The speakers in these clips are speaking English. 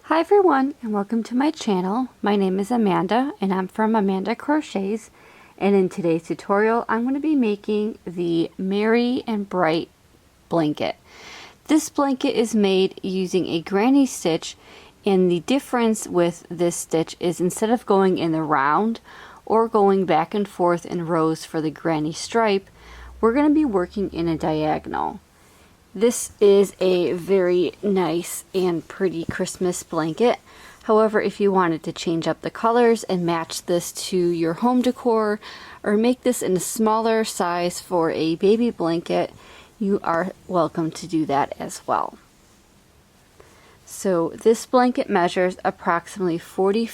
Hi everyone, and welcome to my channel. My name is Amanda and I'm from Amanda Crochets, and in today's tutorial I'm going to be making the Merry and Bright blanket. This blanket is made using a granny stitch, and the difference with this stitch is instead of going in the round or going back and forth in rows for the granny stripe, we're going to be working in a diagonal. This is a very nice and pretty Christmas blanket. However, if you wanted to change up the colors and match this to your home decor or make this in a smaller size for a baby blanket, you are welcome to do that as well. So this blanket measures approximately 40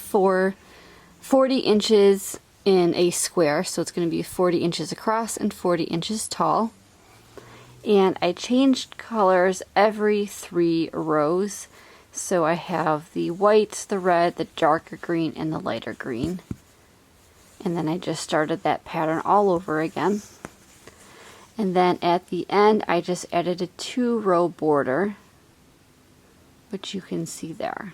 inches in a square, so it's going to be 40 inches across and 40 inches tall. And I changed colors every 3 rows. So I have the white, the red, the darker green, and the lighter green. And then I just started that pattern all over again. And then at the end, I just added a 2-row border, which you can see there.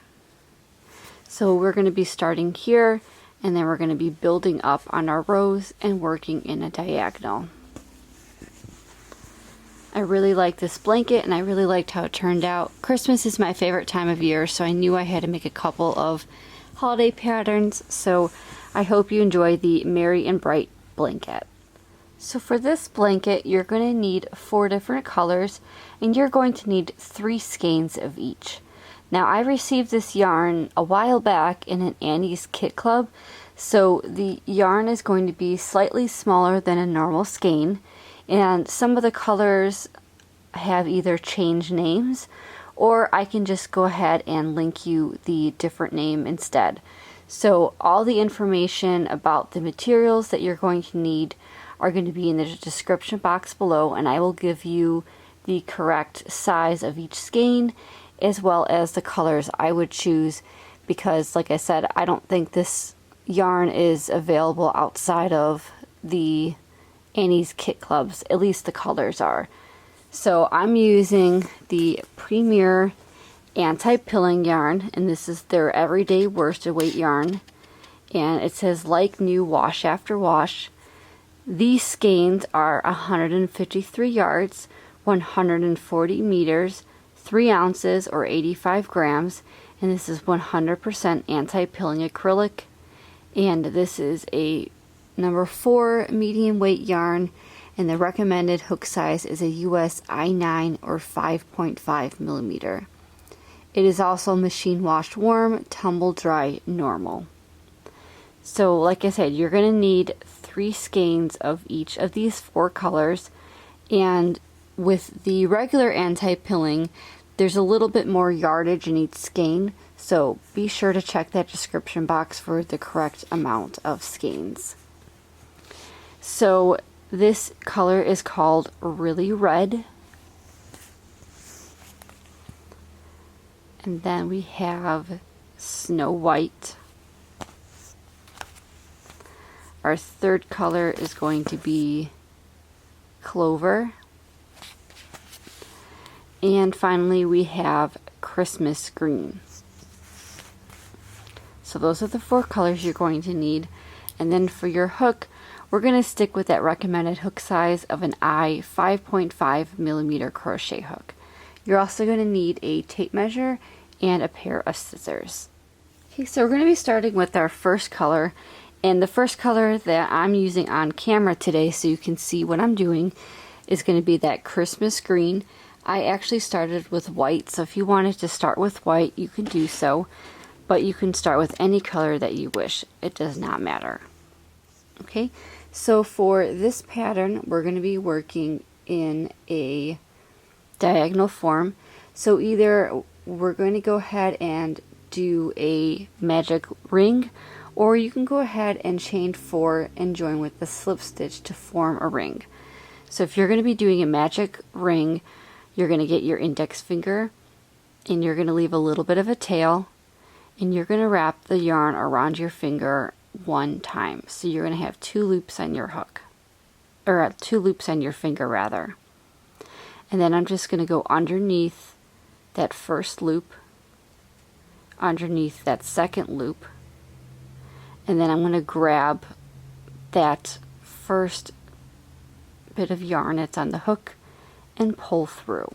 So we're going to be starting here, and then we're going to be building up on our rows and working in a diagonal. I really like this blanket and I really liked how it turned out. Christmas is my favorite time of year, so I knew I had to make a couple of holiday patterns, so I hope you enjoy the Merry and Bright blanket. So for this blanket, you're going to need 4 different colors, and you're going to need 3 skeins of each. Now, I received this yarn a while back in an Annie's Kit Club, so the yarn is going to be slightly smaller than a normal skein. And some of the colors have either changed names, or I can just go ahead and link you the different name instead. So all the information about the materials that you're going to need are going to be in the description box below, and I will give you the correct size of each skein as well as the colors I would choose, because like I said, I don't think this yarn is available outside of the Annie's Kit Clubs, at least the colors are. So I'm using the Premier anti-pilling yarn, and this is their everyday worsted weight yarn, and it says like new, wash after wash. These skeins are 153 yards, 140 meters, 3 ounces or 85 grams, and this is 100% anti-pilling acrylic, and this is a number 4 medium weight yarn, and the recommended hook size is a US I9 or 5.5 millimeter. It is also machine washed warm, tumble dry normal. So like I said, you're going to need 3 skeins of each of these 4 colors, and with the regular anti-pilling, there's a little bit more yardage in each skein, so be sure to check that description box for the correct amount of skeins. So this color is called Really Red. And then we have Snow White. Our third color is going to be Clover. And finally we have Christmas Green. So those are the 4 colors you're going to need. And then for your hook, we're going to stick with that recommended hook size of an I 5.5 millimeter crochet hook. You're also going to need a tape measure and a pair of scissors. Okay, so we're going to be starting with our first color, and the first color that I'm using on camera today so you can see what I'm doing is going to be that Christmas green. I actually started with white, so if you wanted to start with white, you can do so, but you can start with any color that you wish. It does not matter. Okay, so for this pattern, we're going to be working in a diagonal form. So either we're going to go ahead and do a magic ring, or you can go ahead and chain 4 and join with the slip stitch to form a ring. So if you're going to be doing a magic ring, you're going to get your index finger, and you're going to leave a little bit of a tail, and you're going to wrap the yarn around your finger 1 time. So you're going to have 2 loops on your hook, or 2 loops on your finger rather. And then I'm just going to go underneath that first loop underneath that second loop, and then I'm going to grab that first bit of yarn that's on the hook and pull through.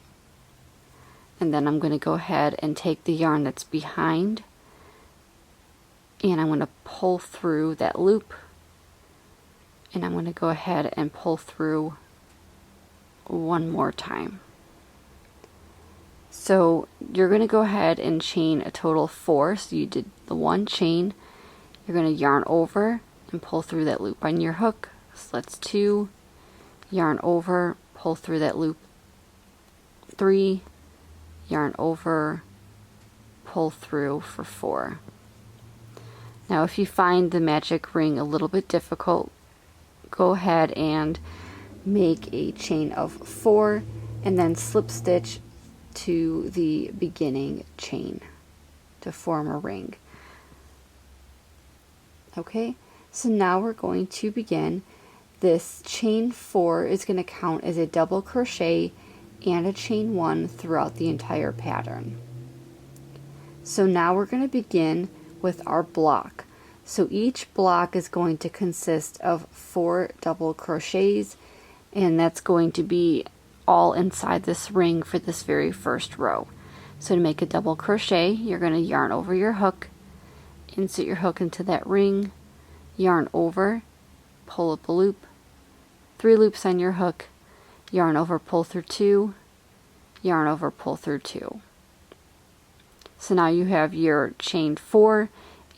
And then I'm going to go ahead and take the yarn that's behind, and I'm going to pull through that loop, and I'm going to go ahead and pull through one more time. So you're going to go ahead and chain a total of 4. So you did the 1 chain, you're going to yarn over and pull through that loop on your hook. So that's 2, yarn over, pull through that loop, 3, yarn over, pull through for 4. Now if you find the magic ring a little bit difficult, go ahead and make a chain of 4 and then slip stitch to the beginning chain to form a ring. Okay, so now we're going to begin. This chain 4 is going to count as a double crochet and a chain 1 throughout the entire pattern. So now we're going to begin with our block. So each block is going to consist of 4 double crochets, and that's going to be all inside this ring for this very first row. So to make a double crochet, you're going to yarn over your hook, insert your hook into that ring, yarn over, pull up a loop, 3 loops on your hook, yarn over, pull through 2, yarn over, pull through 2. So now you have your chain 4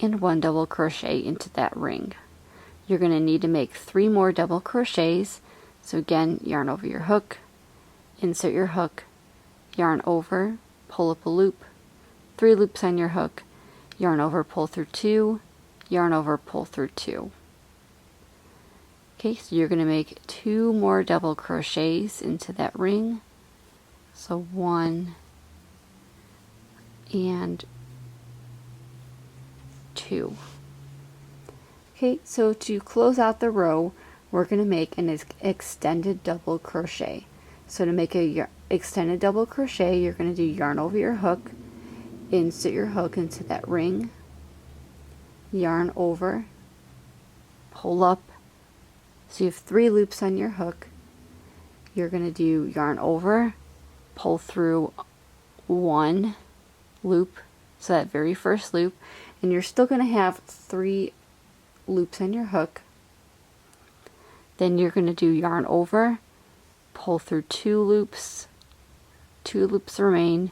and 1 double crochet into that ring. You're going to need to make 3 more double crochets. So again, yarn over your hook, insert your hook, yarn over, pull up a loop, 3 loops on your hook, yarn over, pull through 2, yarn over, pull through 2. Okay, so you're going to make 2 more double crochets into that ring. So 1 and 2. Okay, so to close out the row, we're going to make an extended double crochet. So to make a extended double crochet, you're going to do yarn over your hook, insert your hook into that ring, yarn over, pull up. So you have 3 loops on your hook. You're going to do yarn over, pull through 1 loop, so that very first loop, and you're still going to have 3 loops on your hook. Then you're going to do yarn over, pull through 2 loops, 2 loops remain,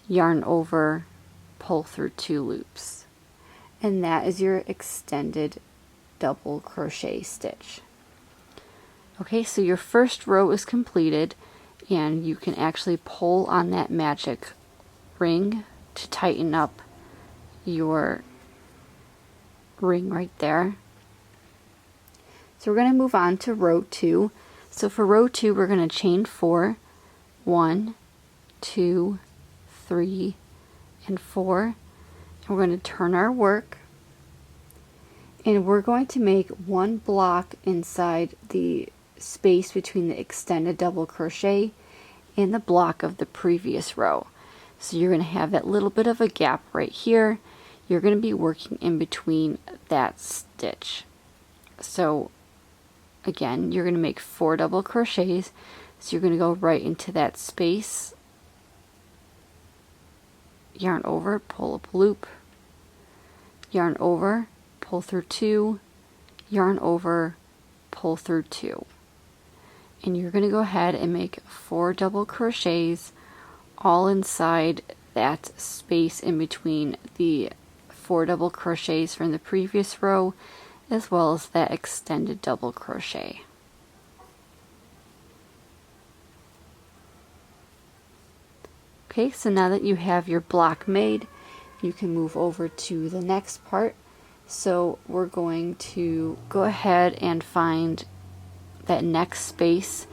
yarn over, pull through 2 loops. And that is your extended double crochet stitch. Okay, so your first row is completed, and you can actually pull on that magic ring to tighten up your ring right there. So we're going to move on to row 2. So for row 2, we're going to chain 4, 1, 2, 3, and 4. And we're going to turn our work, and we're going to make 1 block inside the space between the extended double crochet and the block of the previous row. So you're going to have that little bit of a gap right here. You're going to be working in between that stitch. So again, you're going to make 4 double crochets. So you're going to go right into that space, yarn over, pull up a loop, yarn over, pull through 2, yarn over, pull through 2. And you're going to go ahead and make 4 double crochets all inside that space in between the 4 double crochets from the previous row, as well as that extended double crochet. Okay, so now that you have your block made, you can move over to the next part. So we're going to go ahead and find that next space.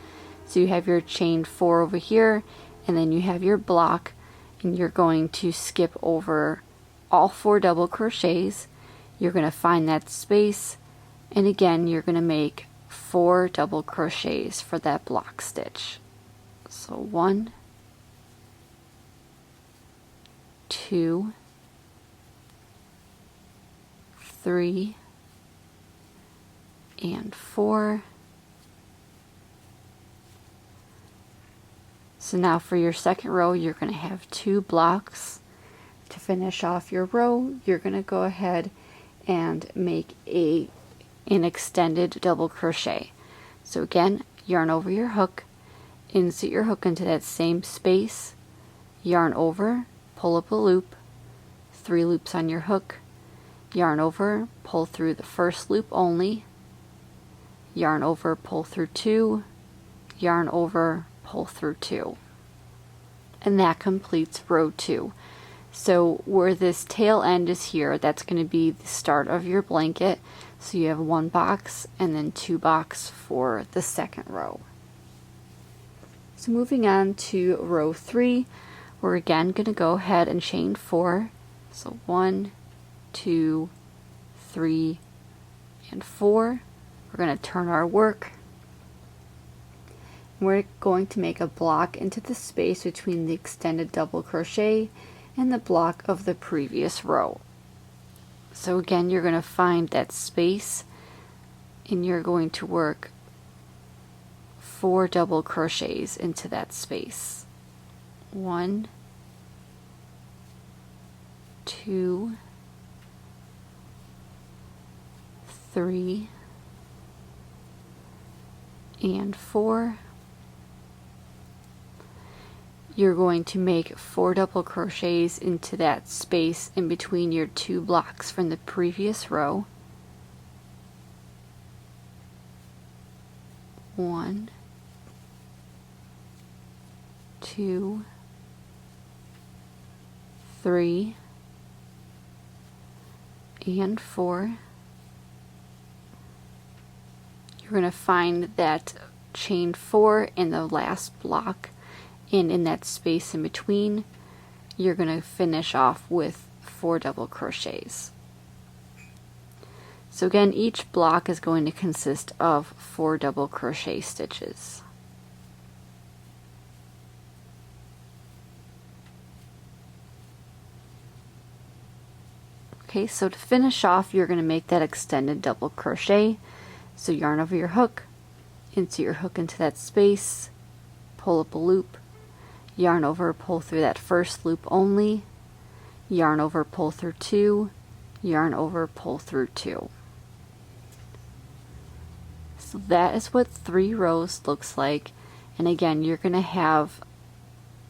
So you have your chain 4 over here, and then you have your block, and you're going to skip over all 4 double crochets. You're going to find that space, and again you're going to make 4 double crochets for that block stitch. So 1, 2, 3 and 4. So now for your second row, you're going to have 2 blocks. To finish off your row, you're going to go ahead and make an extended double crochet. So again, yarn over your hook, insert your hook into that same space, yarn over, pull up a loop, 3 loops on your hook, yarn over, pull through the first loop only, yarn over, pull through 2, yarn over, pull through 2. And that completes row 2. So where this tail end is here, that's going to be the start of your blanket. So you have 1 box and then 2 boxes for the second row. So moving on to row 3, we're again going to go ahead and chain 4. So 1, 2, 3, and 4. We're going to turn our work. We're going to make a block into the space between the extended double crochet and the block of the previous row. So again, you're going to find that space and you're going to work 4 double crochets into that space. 1, 2, 3, and 4. You're going to make 4 double crochets into that space in between your 2 blocks from the previous row. 1, 2, 3, and 4. You're going to find that chain 4 in the last block, and in that space in between, you're going to finish off with 4 double crochets. So again, each block is going to consist of 4 double crochet stitches. Okay, so to finish off, you're going to make that extended double crochet. So yarn over your hook, insert your hook into that space, pull up a loop, yarn over, pull through that first loop only, yarn over, pull through 2, yarn over, pull through 2. So that is what 3 rows looks like. And again, you're going to have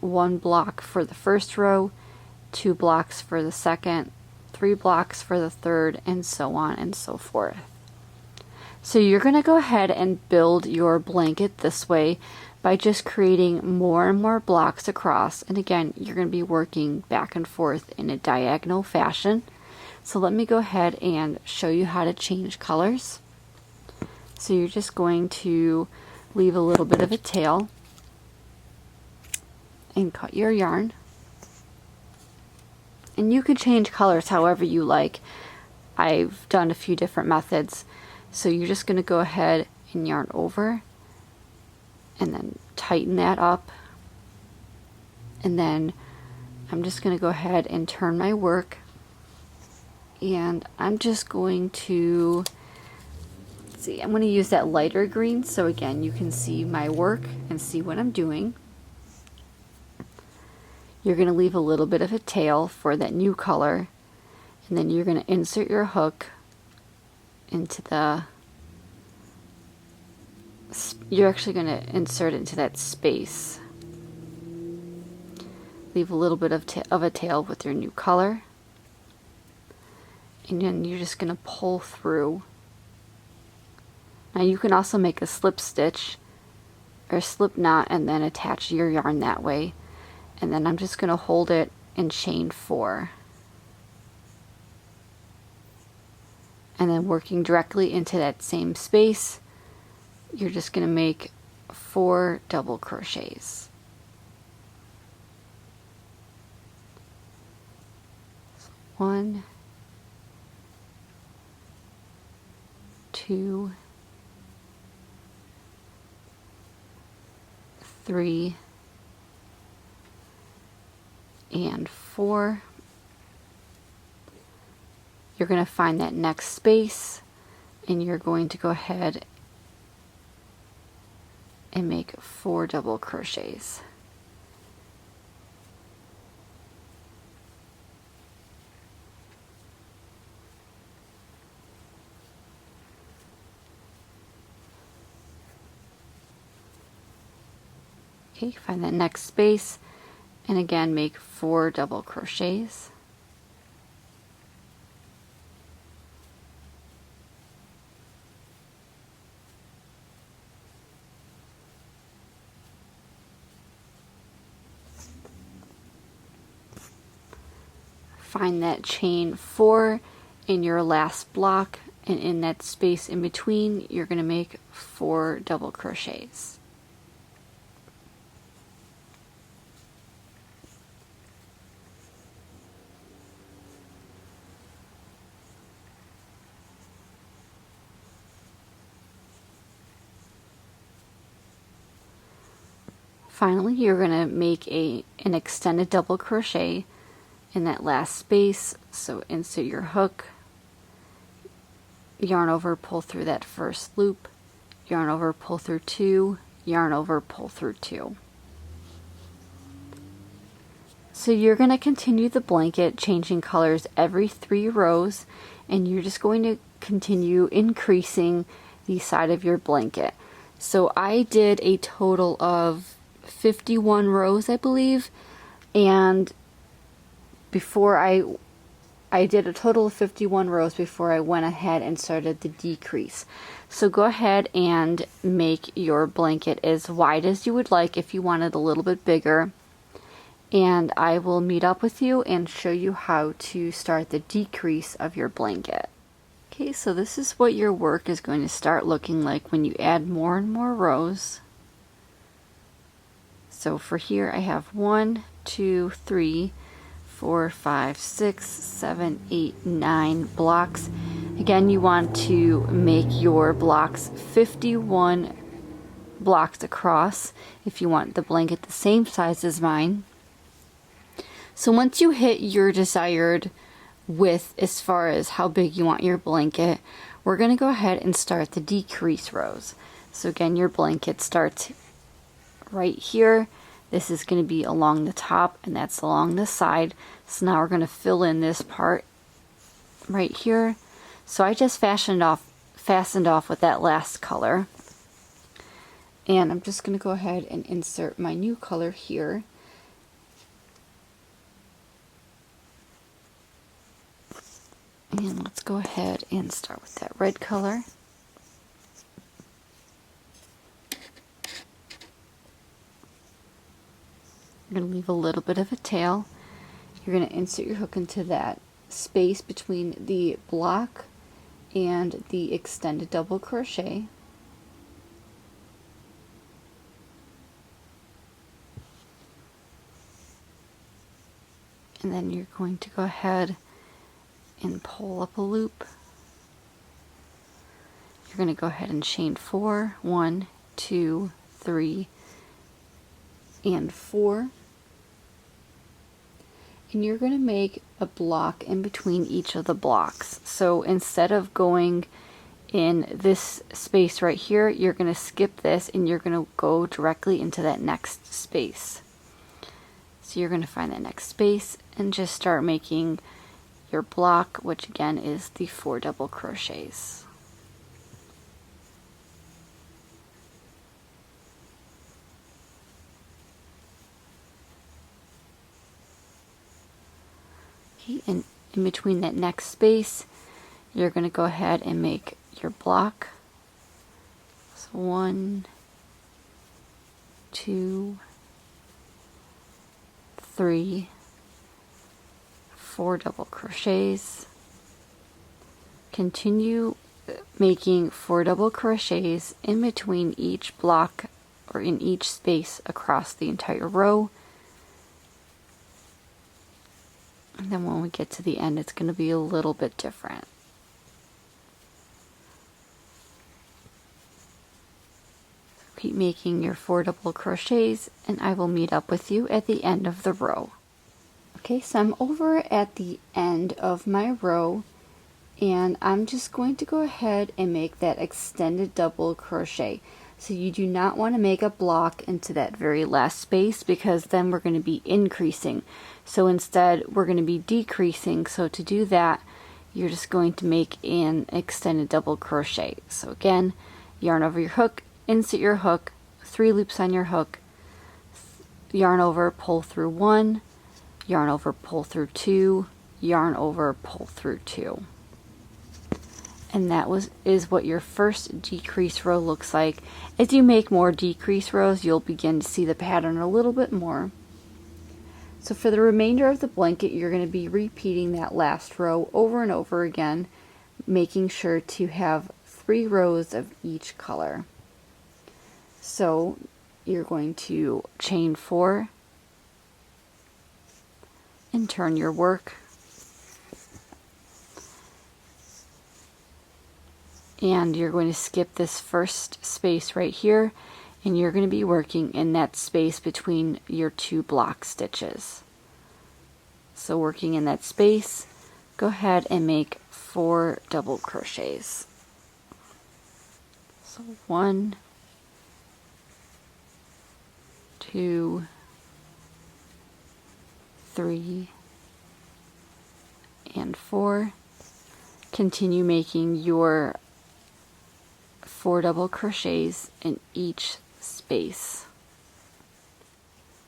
1 block for the first row, 2 blocks for the second, 3 blocks for the third, and so on and so forth. So you're going to go ahead and build your blanket this way by just creating more and more blocks across. And again, you're going to be working back and forth in a diagonal fashion. So let me go ahead and show you how to change colors. So you're just going to leave a little bit of a tail and cut your yarn. And you could change colors however you like. I've done a few different methods. So you're just going to go ahead and yarn over and then tighten that up. And then I'm just going to go ahead and turn my work. And I'm just going to, let's see, I'm going to use that lighter green so again you can see my work and see what I'm doing. You're going to leave a little bit of a tail for that new color, and then you're going to insert your hook into the, you're actually going to insert it into that space. Leave a little bit of a tail with your new color, and then you're just going to pull through. Now you can also make a slip stitch or slip knot and then attach your yarn that way. And then I'm just going to hold it and chain 4. And then working directly into that same space, you're just going to make 4 double crochets. So 1, 2, 3, and 4. you're going to find that next space and you're going to go ahead and make 4 double crochets. Okay, find that next space and again make 4 double crochets. Find that chain 4 in your last block, and in that space in between you're going to make 4 double crochets. Finally, you're going to make an extended double crochet in that last space. So insert your hook, yarn over, pull through that first loop, yarn over, pull through 2, yarn over, pull through 2. So you're going to continue the blanket, changing colors every 3 rows, and you're just going to continue increasing the side of your blanket. So I did a total of 51 rows, I believe, and before I did a total of 51 rows before I went ahead and started the decrease. So go ahead and make your blanket as wide as you would like if you want it a little bit bigger, and I will meet up with you and show you how to start the decrease of your blanket. Okay, so this is what your work is going to start looking like when you add more and more rows. So for here I have 1, 2, 3, 4, 5, 6, 7, 8, 9 blocks. Again, you want to make your blocks 51 blocks across if you want the blanket the same size as mine. So once you hit your desired width as far as how big you want your blanket, we're going to go ahead and start the decrease rows. So again, your blanket starts right here. This is going to be along the top and that's along the side. So now we're going to fill in this part right here. So I just fastened off with that last color. And I'm just going to go ahead and insert my new color here. And let's go ahead and start with that red color. You're going to leave a little bit of a tail. You're going to insert your hook into that space between the block and the extended double crochet. And then you're going to go ahead and pull up a loop. You're going to go ahead and chain 4, 1, 2, 3, and 4. And you're going to make a block in between each of the blocks. So instead of going in this space right here, you're going to skip this and you're going to go directly into that next space. So you're going to find that next space and just start making your block, which again is the 4 double crochets. Okay, and in between that next space, you're going to go ahead and make your block. So 1, 2, 3, 4 double crochets. Continue making 4 double crochets in between each block or in each space across the entire row. And then when we get to the end, it's going to be a little bit different. So keep making your 4 double crochets and I will meet up with you at the end of the row. Okay, so I'm over at the end of my row And I'm just going to go ahead and make that extended double crochet. So you do not want to make a block into that very last space, because then we're going to be increasing. So instead we're going to be decreasing. So to do that, you're just going to make an extended double crochet. So again, yarn over your hook, insert your hook, 3 loops on your hook, yarn over, pull through 1, yarn over, pull through 2, yarn over, pull through 2. And that is what your first decrease row looks like. As you make more decrease rows, you'll begin to see the pattern a little bit more. So for the remainder of the blanket, you're going to be repeating that last row over and over again, making sure to have 3 rows of each color. So you're going to chain 4 and turn your work. And you're going to skip this first space right here, and you're going to be working in that space between your 2 block stitches. So working in that space, go ahead and make 4 double crochets. So 1, 2, 3, and 4. Continue making your 4 double crochets in each space.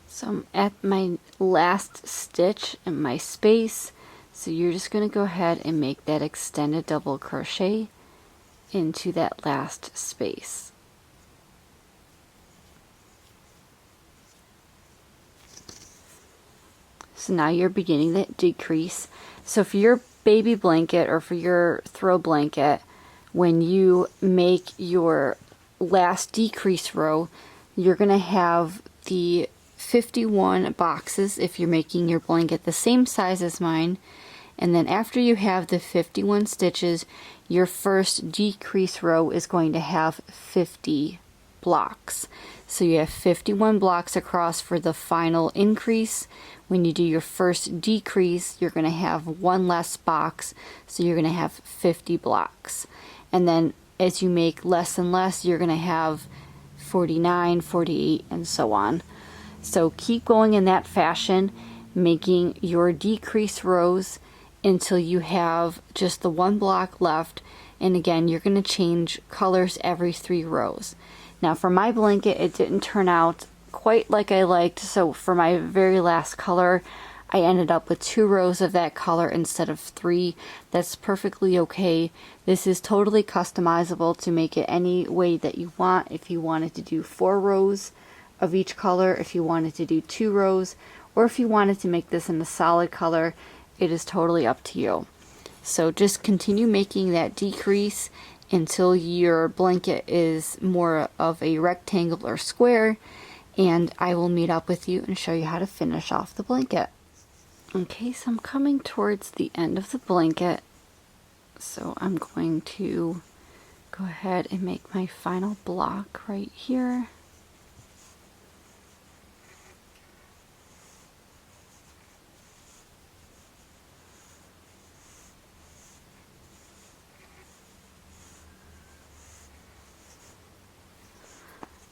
So I'm at my last stitch in my space, so you're just going to go ahead and make that extended double crochet into that last space. So now you're beginning that decrease. So for your baby blanket or for your throw blanket, when you make your last decrease row, you're going to have the 51 boxes if you're making your blanket the same size as mine. And then after you have the 51 stitches, your first decrease row is going to have 50 blocks. So you have 51 blocks across for the final increase. When you do your first decrease, you're going to have 1 less box, so you're going to have 50 blocks. And then as you make less and less, you're going to have 49, 48, and so on. So keep going in that fashion, making your decrease rows until you have just the 1 block left. And again, you're going to change colors every 3 rows. Now for my blanket, it didn't turn out quite like I liked, so for my very last color, I ended up with 2 rows of that color instead of 3. That's perfectly okay. This is totally customizable to make it any way that you want. If you wanted to do 4 rows of each color, if you wanted to do 2 rows, or if you wanted to make this in a solid color, it is totally up to you. So just continue making that decrease until your blanket is more of a rectangle or square, and I will meet up with you and show you how to finish off the blanket. Okay, so I'm coming towards the end of the blanket, so I'm going to go ahead and make my final block right here.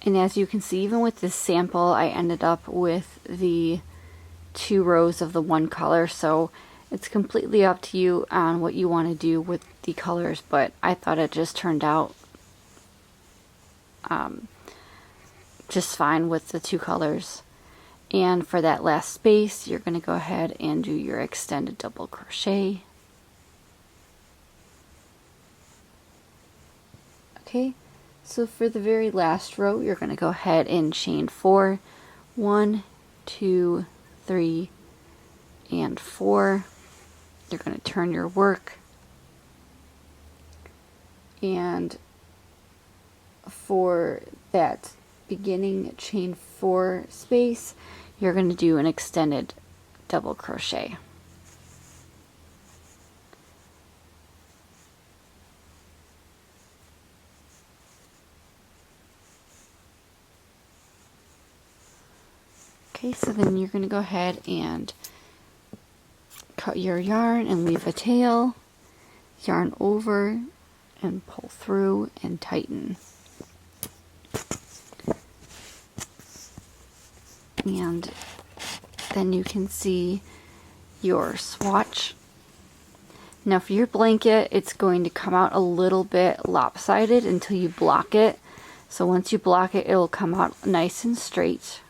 And as you can see, even with this sample, I ended up with the 2 rows of the 1 color, so it's completely up to you on what you want to do with the colors, but I thought it just turned out just fine with the 2 colors. And for that last space, you're going to go ahead and do your extended double crochet. Okay, so for the very last row, you're going to go ahead and chain 4. 1, 2, 3, and 4. You're going to turn your work, and for that beginning chain 4 space, you're going to do an extended double crochet. Okay, so then you're going to go ahead and cut your yarn and leave a tail, yarn over and pull through and tighten. And then you can see your swatch. Now for your blanket, it's going to come out a little bit lopsided until you block it. So once you block it, it'll come out nice and straight.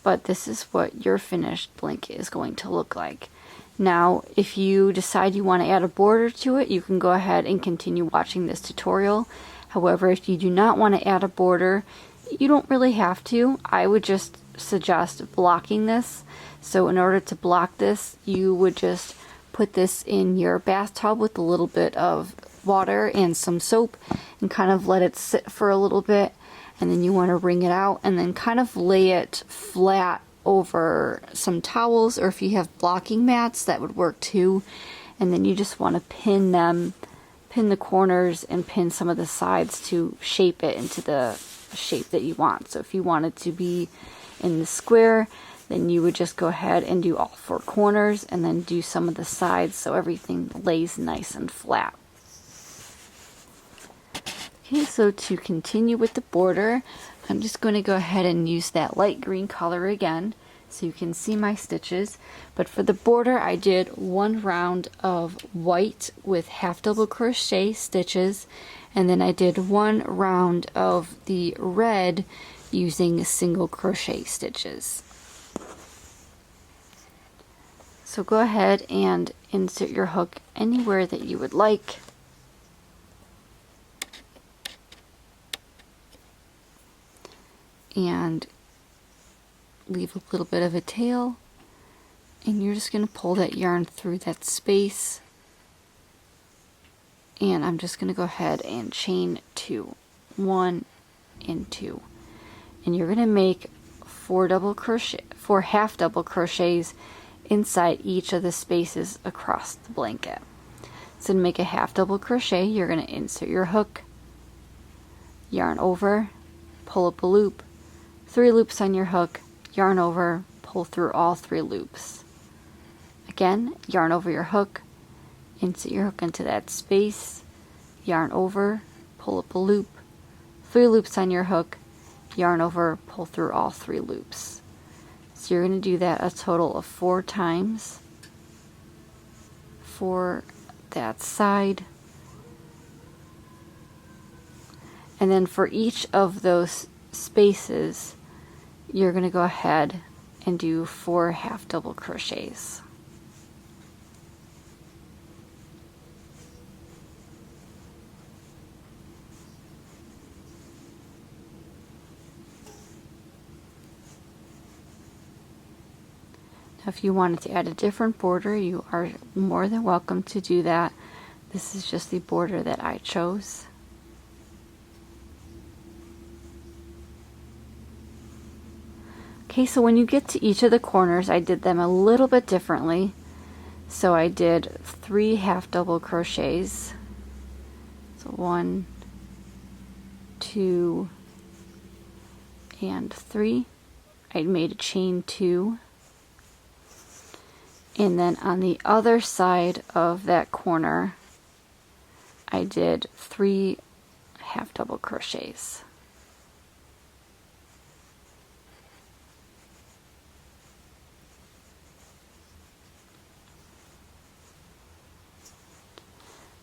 But this is what your finished blanket is going to look like. Now, if you decide you want to add a border to it, you can go ahead and continue watching this tutorial. However, if you do not want to add a border, you don't really have to. I would just suggest blocking this. So in order to block this, you would just put this in your bathtub with a little bit of water and some soap and kind of let it sit for a little bit. And then you want to wring it out and then kind of lay it flat over some towels, or if you have blocking mats, that would work too. And then you just want to pin the corners and pin some of the sides to shape it into the shape that you want. So if you want it to be in the square, then you would just go ahead and do all 4 corners and then do some of the sides so everything lays nice and flat. Okay, so to continue with the border, I'm just going to go ahead and use that light green color again so you can see my stitches. But for the border, I did 1 round of white with half double crochet stitches, and then I did 1 round of the red using single crochet stitches. So go ahead and insert your hook anywhere that you would like. And leave a little bit of a tail, and you're just going to pull that yarn through that space, and I'm just going to go ahead and chain 2, 1 and 2, and you're going to make 4 half double crochets inside each of the spaces across the blanket. So to make a half double crochet, you're going to insert your hook, yarn over, pull up a loop, 3 loops on your hook, yarn over, pull through all 3 loops. Again, yarn over your hook, insert your hook into that space, yarn over, pull up a loop, 3 loops on your hook, yarn over, pull through all 3 loops. So you're going to do that a total of 4 times for that side. And then for each of those spaces, you're going to go ahead and do 4 half double crochets. Now if you wanted to add a different border, you are more than welcome to do that. This is just the border that I chose. Okay, so when you get to each of the corners, I did them a little bit differently. So I did 3 half double crochets. So 1, 2, and 3. I made a chain 2. And then on the other side of that corner, I did 3 half double crochets.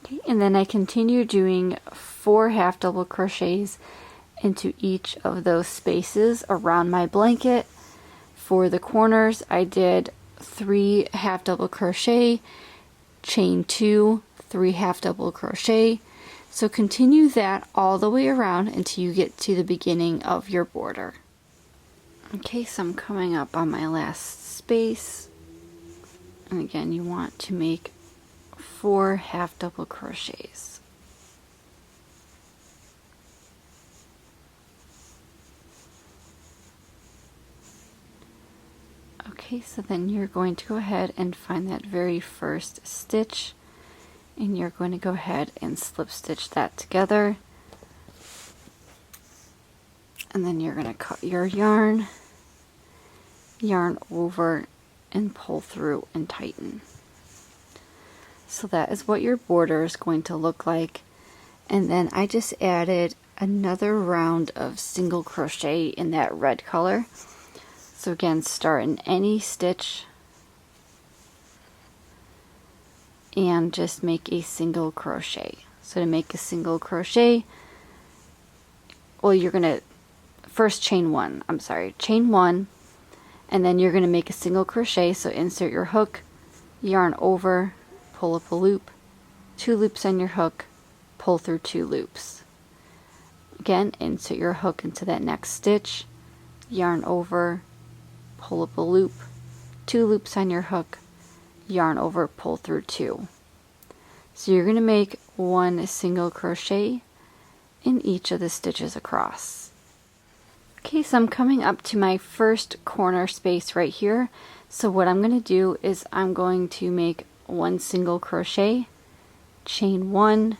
Okay, and then I continue doing 4 half double crochets into each of those spaces around my blanket. For the corners, I did 3 half double crochet, chain 2, 3 half double crochet. So continue that all the way around until you get to the beginning of your border. Okay, so I'm coming up on my last space, and again you want to make 4 half double crochets. Okay, so then you're going to go ahead and find that very first stitch, and you're going to go ahead and slip stitch that together, and then you're going to cut your yarn over and pull through and tighten. So that is what your border is going to look like. And then I just added another round of single crochet in that red color. So again, start in any stitch and just make a single crochet. So to make a single crochet, well, you're going to first chain one, and then you're going to make a single crochet. So insert your hook, yarn over, pull up a loop, 2 loops on your hook, pull through 2 loops. Again, insert your hook into that next stitch, yarn over, pull up a loop, 2 loops on your hook, yarn over, pull through 2. So you're going to make 1 single crochet in each of the stitches across. Okay, so I'm coming up to my first corner space right here. So what I'm going to do is I'm going to make 1 single crochet, chain 1,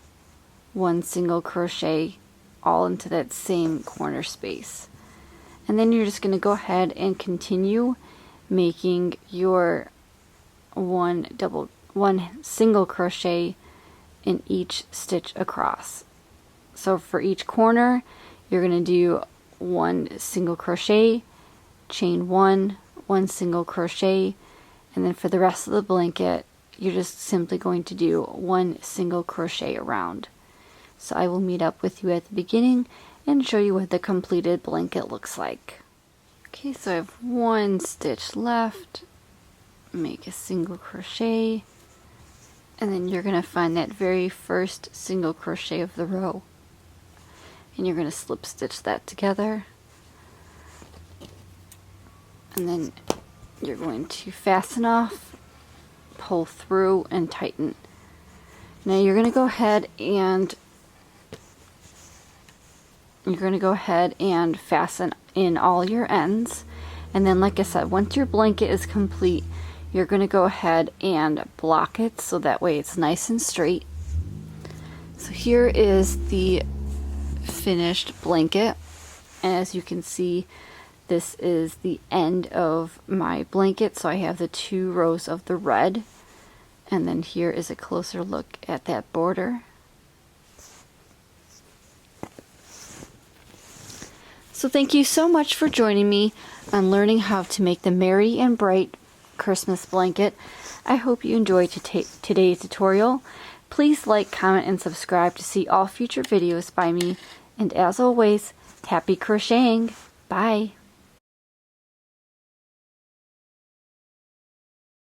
1 single crochet, all into that same corner space. And then you're just going to go ahead and continue making your 1 single crochet in each stitch across. So for each corner, you're going to do 1 single crochet, chain 1, 1 single crochet, and then for the rest of the blanket, you're just simply going to do 1 single crochet around. So I will meet up with you at the beginning and show you what the completed blanket looks like. Okay, so I have 1 stitch left, make a single crochet, and then you're going to find that very first single crochet of the row, and you're going to slip stitch that together, and then you're going to fasten off, pull through, and tighten. Now you're going to go ahead and fasten in all your ends, and then like I said, once your blanket is complete, you're going to go ahead and block it so that way it's nice and straight. So here is the finished blanket, and as you can see, this is the end of my blanket. So I have the 2 rows of the red, and then here is a closer look at that border. So thank you so much for joining me on learning how to make the Merry and Bright Christmas blanket. I hope you enjoyed today's tutorial. Please like, comment, and subscribe to see all future videos by me. And as always, happy crocheting! Bye!